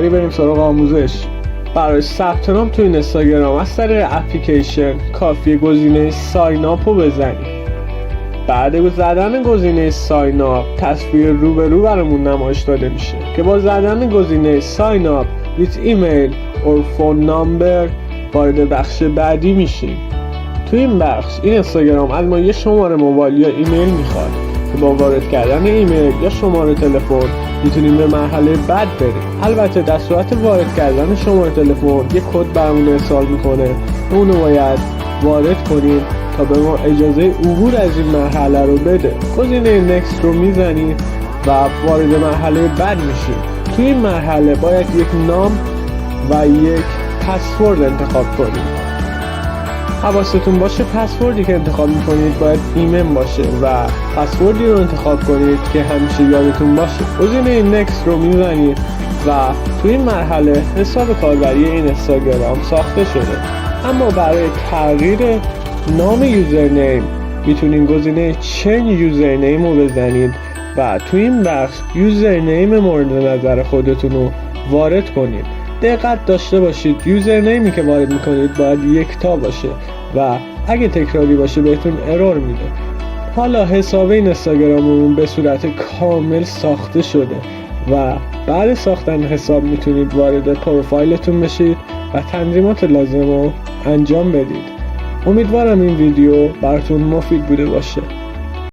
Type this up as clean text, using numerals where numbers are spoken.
بریم سراغ آموزش. برای ثبت نام تو اینستاگرام از طریق اپلیکیشن کافیه گزینه ساین آپ رو بزنید. بعد زدن گزینه ساین آپ تصویر روبرو برامون نمایش داده میشه که با زدن گزینه ساین آپ with email or phone number وارد بخش بعدی میشیم. تو این بخش اینستاگرام از ما یه شماره موبایل یا ایمیل میخواد که با وارد کردن ایمیل یا شماره تلفن میتونیم به مرحله بعد بریم. البته در صورت وارد کردن شماره تلفن یه کد برامون ارسال میکنه که اونو باید وارد کنیم تا به ما اجازه عبور از این مرحله رو بده. گزینه نکست رو میزنیم و وارد مرحله بعد میشیم. تو این مرحله باید یک نام و یک پسورد انتخاب کنید. حواستون باشه پسوردی که انتخاب میکنید باید ایمن باشه و پسوردی رو انتخاب کنید که همیشه یادتون باشه. گزینه نکست رو میزنید و تو این مرحله حساب کاربری اینستاگرام ساخته شده. اما برای تغییر نام یوزرنیم میتونید گزینه چنج یوزرنیم رو بزنید و تو این بخش یوزرنیم مورد نظر خودتون رو وارد کنید. دقت داشته باشید یوزرنیمی که وارد میکنید باید یکتا باشه و اگه تکراری باشه بهتون ارور میده. حالا حساب اینستاگراممون به صورت کامل ساخته شده و بعد ساختن حساب میتونید وارد پروفایلتون بشید و تنظیمات لازم رو انجام بدید. امیدوارم این ویدیو براتون مفید بوده باشه.